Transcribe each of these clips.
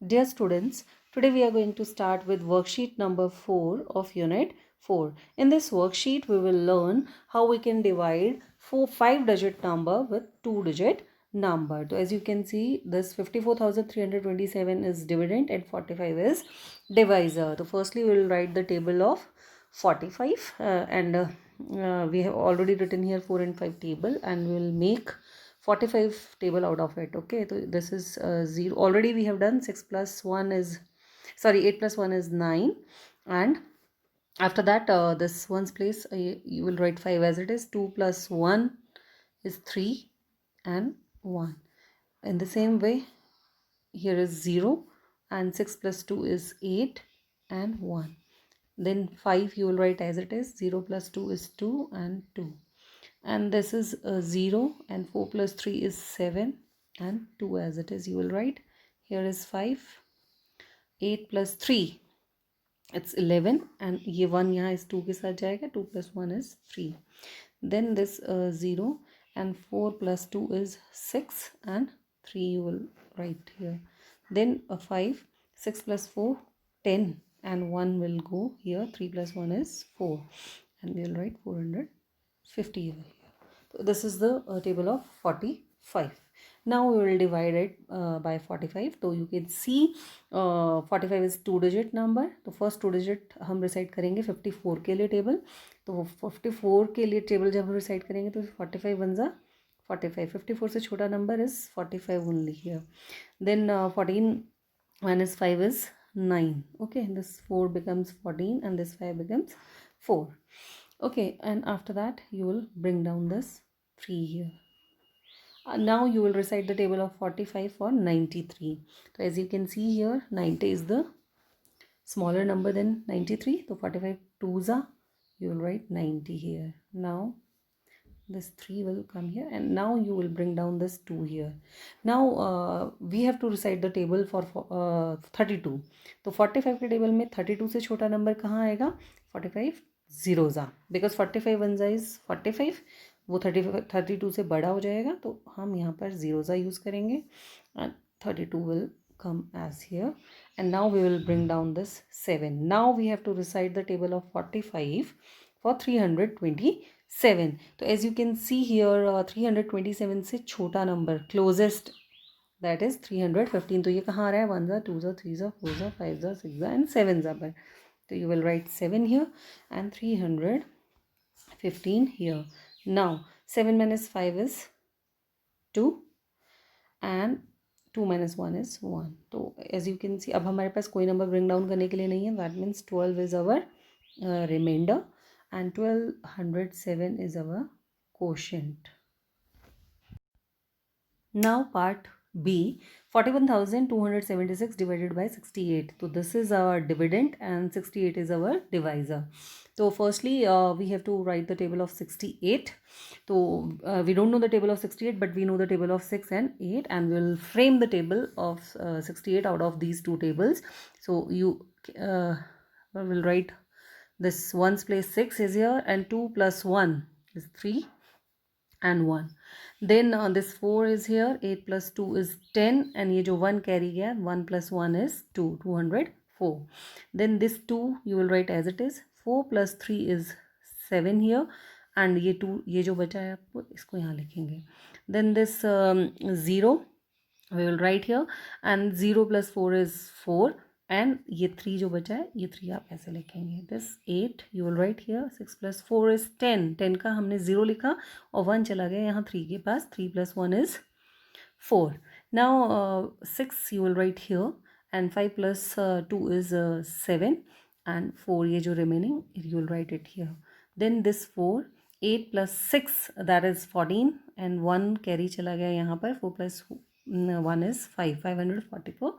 Dear students, today we are going to start with worksheet number 4 of unit 4. In this worksheet, we will learn how we can divide 5-digit number with 2-digit number. So as you can see, this 54,327 is dividend and 45 is divisor. So firstly, we will write the table of 45 we have already written here 4 and 5 table, and we will make 45 table out of it. Okay, so this is 0. Already we have done 6 plus 1 is, sorry, 8 plus 1 is 9, and after that this one's place you will write 5 as it is. 2 plus 1 is 3 and 1. In the same way, here is 0, and 6 plus 2 is 8 and 1. Then 5 you will write as it is. 0 plus 2 is 2 and 2. And this is 0, and 4 plus 3 is 7 and 2 as it is. You will write here is 5. 8 plus 3 it's 11, and ये 1 यहाँ इस 2 के साथ जाएगा. 2 plus 1 is 3. Then this 0, and 4 plus 2 is 6 and 3 you will write here. Then 5. 6 plus 4 10, and 1 will go here. 3 plus 1 is 4, and we will write 450 here. So this is the table of 45. Now we will divide it by 45. So you can see 45 is 2-digit number. तो first 2-digit हम reside करेंगे 54 के लिए table. तो 54 के लिए table जब हम रिसाइड करेंगे तो 45 बन जा 45. 54 से छोटा number is 45 only here. Then 14 minus 5 is 9. Okay, this 4 becomes 14 and this 5 becomes 4. Okay, and after that you will bring down this 3 here. Now you will recite the table of 45 for 93. So as you can see here, 90 is the smaller number than 93. So 45 twos are, you will write 90 here. Now this 3 will come here, and now you will bring down this 2 here. Now we have to recite the table for 32. तो 45 के table में 32 से छोटा number कहाँ आएगा? 45 zeros are, because 45 ones is 45, वो 32 से बड़ा हो जाएगा, तो हम यहाँ पर zeros यूज़ करेंगे, and 32 will come as here. And now we will bring down this 7. Now we have to recite the table of 45 for 327. तो as you can see here 327 से छोटा नंबर closest, that is 315. तो ये कहाँ आ रहा है? 1 ज़ा 2 ज़ा 3 ज़ा 4 ज़ा 5 ज़ा 6 ज़ा and 7 ज़ा पर. So you will write 7 here and 315 here. Now 7 minus 5 is 2 and 2 minus 1 is 1. तो as you can see अब हमारे पास कोई नंबर bring down करने के लिए नहीं है. That means 12 is our remainder and 1207 is our quotient. Now part B, 41,276 divided by 68. So this is our dividend and 68 is our divisor. So firstly we have to write the table of 68. So we don't know the table of 68, but we know the table of 6 and 8, and we'll frame the table of 68 out of these two tables. So you will write this 1's place 6 is here, and 2 plus 1 is 3 and 1. Then this 4 is here, 8 plus 2 is 10, and ये जो 1 carry गया, 1 plus 1 is 2, 204. Then this 2 you will write as it is. 4 plus 3 is 7 here, and ये 2 ये जो बचा है आपको इसको यहाँ लिखेंगे. Then this 0 we will write here, and 0 plus 4 is 4, and ये 3 जो बचा है ये 3 आप ऐसे लिखेंगे. This 8 you will write here. 6 plus 4 is 10. 10 का हमने 0 लिखा और 1 चला गया यहाँ 3 के पास. 3 plus 1 is 4. Now 6 you will write here, and 5 plus 2 is 7, and 4 ये जो remaining you will write it here. Then this 4, 8 plus 6 that is 14, and 1 carry चला गया यहाँ पर. 4 plus 1 is 5, 544,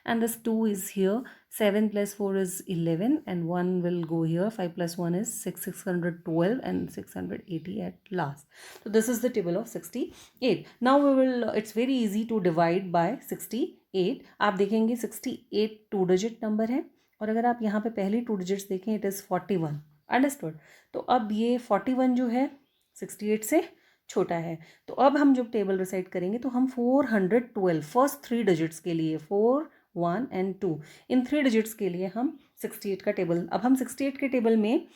and this 2 is here. 7 plus 4 is 11, and 1 will go here. 5 plus 1 is 6, 612, and 680 at last. So this is the table of 68. Now we will it's very easy to divide by 68. आप देखेंगे 68 2-digit number है, और अगर आप यहाँ पे पहली 2 digits देखें it is 41. अंडरस्टूड. तो अब ये 41 जो है 68 से छोटा है. तो अब हम जब टेबल रिसाइड करेंगे तो हम 412 फर्स्ट 3 डिजिट्स के लिए 4 1 and 2। इन 3 डिजिट्स के लिए हम 68 का टेबल, अब हम 68 के टेबल में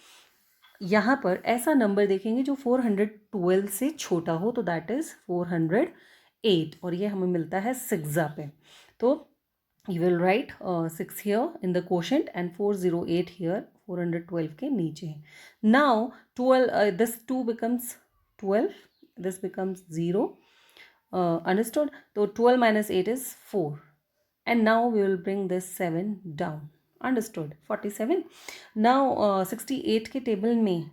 यहाँ पर ऐसा नंबर देखेंगे जो 412 से छोटा हो, तो दैट इज़ 408, और ये हमें मिलता है 6 पे। तो you will write 6 here in the quotient and 408 here, 412 के नीचे। Now 12, this 2 becomes 12, this becomes 0, understood? तो 12 minus 8 is 4, and now we will bring this 7 down, understood? 47। now 68 के टेबल में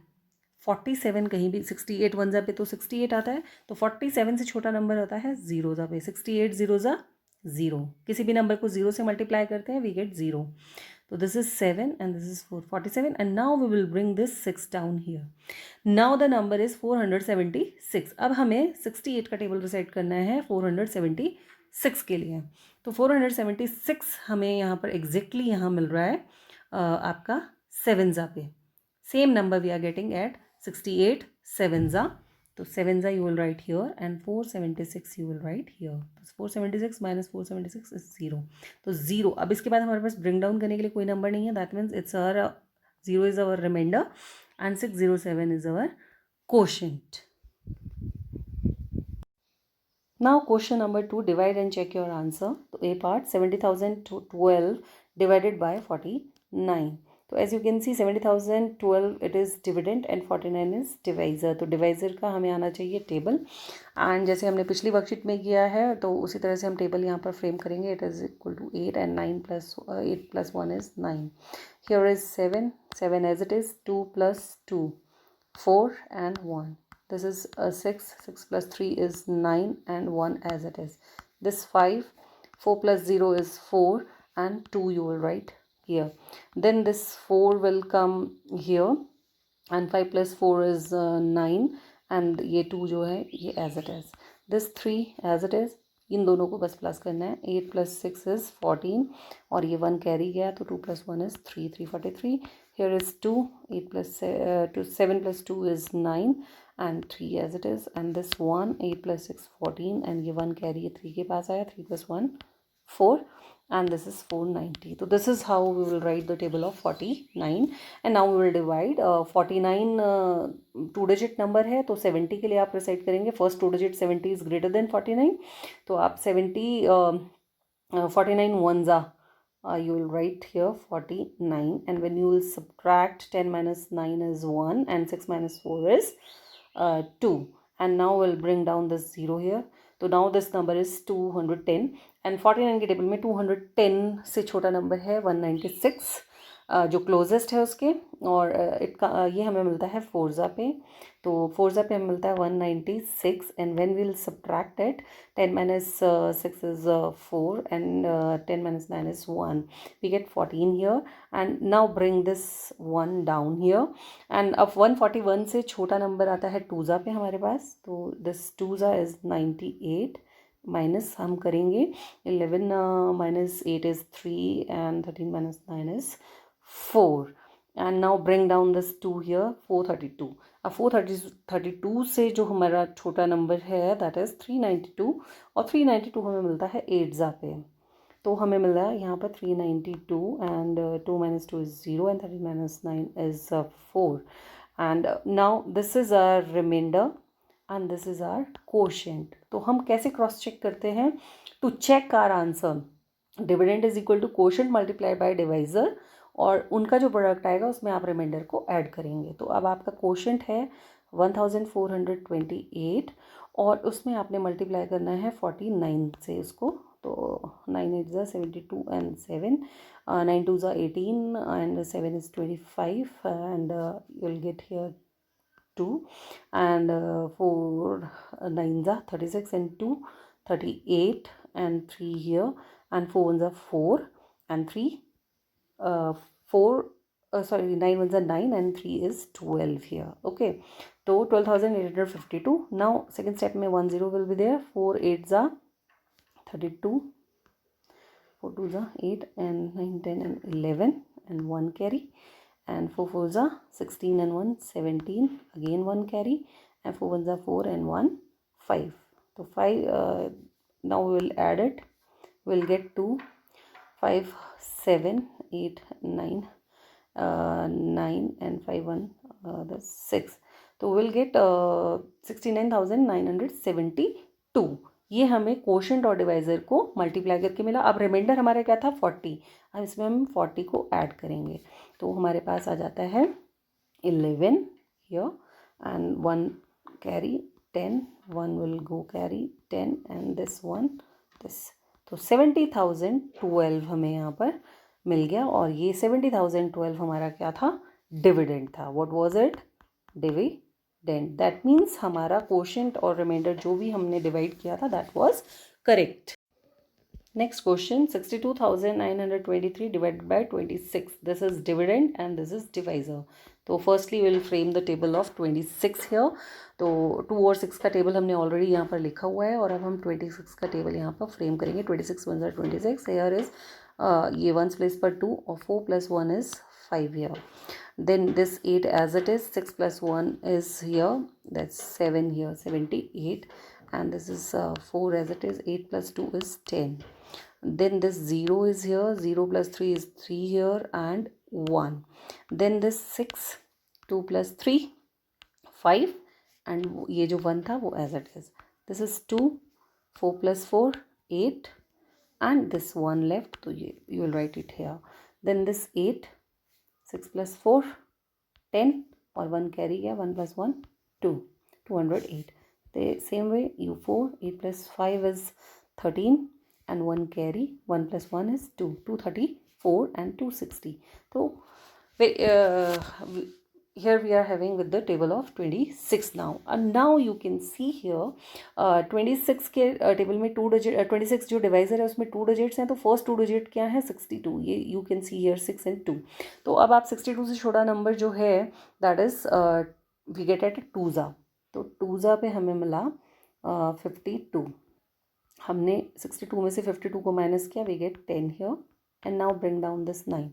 47 कहीं भी 68 वन जा पे तो 68 आता है, तो 47 से छोटा नंबर होता है 0 जा पे। 68 0 जा 0, किसी भी नंबर को 0 से मल्टीप्लाई करते हैं, वी गेट 0। तो this is 7 and this is 4, 47, and now we will bring this 6 down here. Now the number is 476। अब हमें 68 का टेबल रिसेट करना है 476 के लिए। तो 476 हमें यहाँ पर एग्जैक्टली यहाँ मिल रहा है आपका 7 जा पे। Same number we are getting at 68 7 जा, तो 7 जा you will write here and 476 you will write here। तो 476 minus 476 is 0, तो 0। अब इसके बाद हमारे पास ब्रिंग डाउन करने के लिए कोई नंबर नहीं है, that means it's our 0 is our reminder and 607 is our quotient। Now question number 2, divide and check your answer। तो A part 70,012 divided by 49। तो as you can see 70,012 it is dividend and 49 is divisor। तो divisor का हमें आना चाहिए table, and जैसे हमने पिछली वर्कशीट में किया है तो उसी तरह से हम टेबल यहाँ पर फ्रेम करेंगे। It is equal to 8 and 9 plus 8 plus 1 is 9। Here is 7 as it is, 2 plus 2 4 and 1। This is 6 plus 3 is 9 and 1 as it is. This 5, 4 plus 0 is 4 and 2 you will write here. Then this 4 will come here and 5 plus 4 is 9 and ये 2 जो है ये as it is. This 3 as it is, इन दोनों को बस plus करना है। 8 plus 6 is 14 और ये 1 कैरी गया तो 2 plus 1 is 3, 343। Here is 2, 8 plus 7 plus 2 is 9 and 3 as it is, and this 1, 8 plus 6 14 and ये 1 कैरी है 3 के पास आया, 3 plus 1 4 and this is 490। So this is how we will write the table of 49, and now we will divide 49 2 digit number है तो 70 के लिए आप recite करेंगे। First 2 digit 70 is greater than 49, तो आप 70 49 1 जा you will write here 49, and when you will subtract 10 minus 9 is 1 and 6 minus 4 is 2, and now we'll bring down this 0 here। तो now this number is 210, and 49 के table में 210 से छोटा number है 196 जो क्लोजेस्ट है उसके, और ये हमें मिलता है फोर्जा पे। तो फोर्जा पे हमें मिलता है 196, and when we will subtract it 10 minus 6 is 4 and 10 minus 9 is 1, we get 14 here, and now bring this 1 down here, and अब 141 से छोटा नंबर आता है टूज़ा पे हमारे पास, तो दिस टूज़ा इज़ 98 माइनस हम करेंगे 11 minus 8 is 3 and 13 minus 9 is 4, and now bring down this 2 here 432। अब 432 से जो हमारा छोटा नंबर है दैट इज़ 392, और 392 हमें मिलता है 8 जा पे, तो हमें मिल रहा है यहाँ पर 392 and 2 minus 2 is 0 and 13 minus 9 is 4, and now this is our remainder and this is our quotient। तो हम कैसे क्रॉस चेक करते हैं? To check our answer, dividend is equal to quotient multiply by divisor, और उनका जो product आएगा उसमें आप रिमाइंडर को ऐड करेंगे। तो अब आपका क्वोशंट है 1428 और उसमें आपने मल्टीप्लाई करना है 49 से उसको, तो 9 8 ज़ा 72 and 7, 9 2 ज़ा 18 and 7 is 25, and you will get here 2, and 4 9 ज़ा 36 and 2 38 and 3 here, and 4 1 ज़ा 4 and 3 4 sorry 9 1 ज़ा 9 and 3 is 12 here। okay, तो 12,852। now second step में 1 0 will be there, 4 8 ज़ा 32, 4 2 ज़ा 8 and 9 10 and 11 and 1 carry, and 4 4 ज़ा 16 and 1 17, again 1 carry, and 4 1 ज़ा 4 and 1 5, तो 5 now we will add it, we'll get 2 5 7 8 9 9 and 5 1 that's 6, तो will get 69,972। ये हमें कोशेंट और डिवाइज़र को मल्टीप्लाई करके मिला। अब रिमाइंडर हमारा क्या था 40, अब इसमें हम 40 को ऐड करेंगे तो हमारे पास आ जाता है 11 here and 1 carry 10, 1 will go carry 10 and this one this, तो 70,012 हमें यहाँ पर मिल गया। और ये 70,012 हमारा क्या था, डिविडेंड था। What was it, dividend. That means हमारा कोशेंट और रिमाइंडर जो भी हमने डिवाइड किया था that was correct. Next question, 62,923 divided by 26. This is dividend and this is divisor. तो firstly we'll frame the table of 26 here. तो 2 और 6 का टेबल हमने ऑलरेडी यहाँ पर लिखा हुआ है और अब हम 26 का टेबल यहाँ पर फ्रेम करेंगे। 26 1 are 26. Here is ये 1's place पर 2 और 4 plus 1 is 5 here. Then this 8 as it is, 6 plus 1 is here, that's 7 here, 78. And this is 4 as it is, 8 plus 2 is 10. Then this 0 is here, 0 plus 3 is 3 here and 1. Then this 6, 2 plus 3, 5 and ये जो 1 था वो as it is. This is 2, 4 plus 4, 8 and this 1 left, so you will write it here. Then this 8, 6 plus 4, 10 और 1 carry गया, 1 plus 1, 2, 208. The same way U4, 8 plus 5 is 13 and 1 carry, 1 plus 1 is 2, 234 and 260. So here we are having with the table of 26 now. And now you can see here 26 के table में 2 digit 26 जो divisor है उसमें 2 digits हैं, तो first 2 digit क्या है 62, ये you can see here 6 and 2। तो अब आप 62 से छोटा नंबर जो है that is we get at 2 तो 2 पे हमें मिला 52। हमने 62 में से 52 को माइनस किया, we get 10 here and now bring down this 9।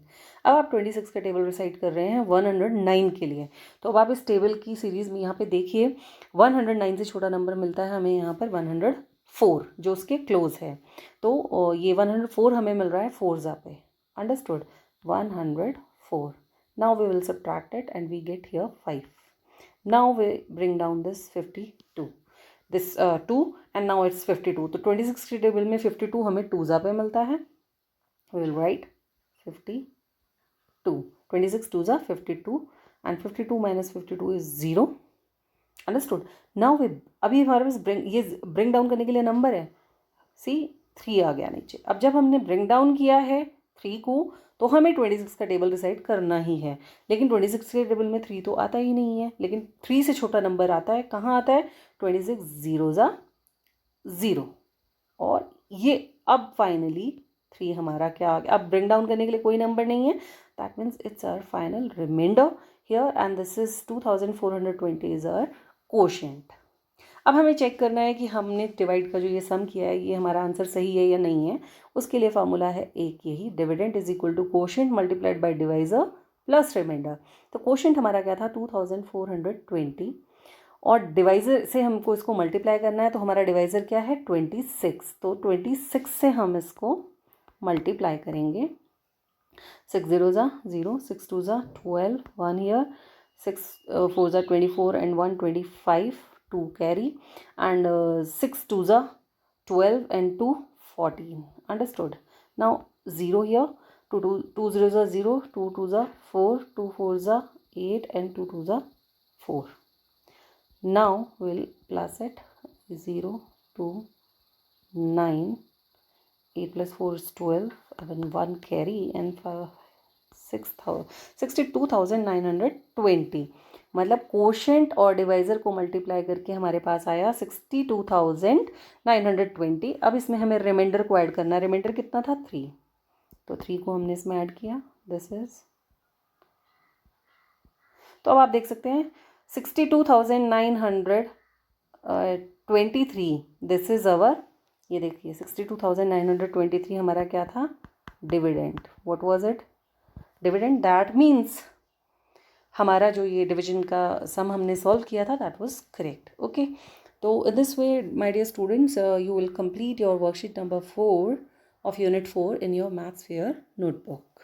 अब आप 26 का टेबल रिसाइड कर रहे हैं 109 के लिए। तो अब आप इस टेबल की सीरीज़ में यहाँ पे देखिए 109 से छोटा नंबर मिलता है हमें यहाँ पर 104 जो उसके क्लोज है। तो ये 104 हमें मिल रहा है 4 पे, understood, 104। Now we will subtract it and we get here 5। Now we bring down this 52, this 2 and now it's 52। तो 26 के टेबल में 52 हमें 2 पे मिलता है, we will write 52, 26 2s are 52 and 52 minus 52 is 0, understood। now we अभी हमारे पास bring down करने के लिए नंबर है, सी 3 आ गया नीचे। अब जब हमने bring down किया है 3 को तो हमें 26 का टेबल डिसाइड करना ही है, लेकिन 26 के टेबल में 3 तो आता ही नहीं है, लेकिन 3 से छोटा नंबर आता है, कहाँ आता है 26 0s are 0। और ये अब फाइनली 3 हमारा क्या आ गया। अब ब्रिंग डाउन करने के लिए कोई नंबर नहीं है, that means it's our final reminder here and this is 2420 is our quotient. अब हमें चेक करना है कि हमने डिवाइड का जो ये सम किया है ये हमारा आंसर सही है या नहीं है। उसके लिए फार्मूला है एक यही, dividend is equal to quotient multiplied by divisor plus remainder. तो कोशेंट हमारा क्या था 2420 और डिवाइज़र से हमको इसको मल्टीप्लाई करना है, तो हमारा डिवाइज़र क्या है 26। तो 26 से हम इसको मल्टीप्लाई करेंगे, 6 0s are 0, 6 2s are 12, 1 here, 6 4s are 24 and 1 25, 2 carry and 6 2s are 12 and 2 14, understood। now 0 here, 2 zeros are 0, 2 2s are 4, 2 4s are 8 and 2 2s are 4। now we'll plus it 0 2 9, 8 plus 4 is 12 and 1 carry and 62,920। मतलब quotient और divisor को multiply करके हमारे पास आया 62,920। अब इसमें हमें reminder को ऐड करना है। रिमाइंडर कितना था 3, तो 3 को हमने इसमें ऐड किया, दिस इज। तो अब आप देख सकते हैं 62,923 दिस इज अवर, ये देखिए 62,923 हमारा क्या था dividend. What was it, dividend. That means हमारा जो ये डिवीजन का सम हमने सॉल्व किया था दैट वाज करेक्ट। ओके, तो in this way my dear students you will complete your worksheet number 4 of Unit 4 in your Mathsphere notebook.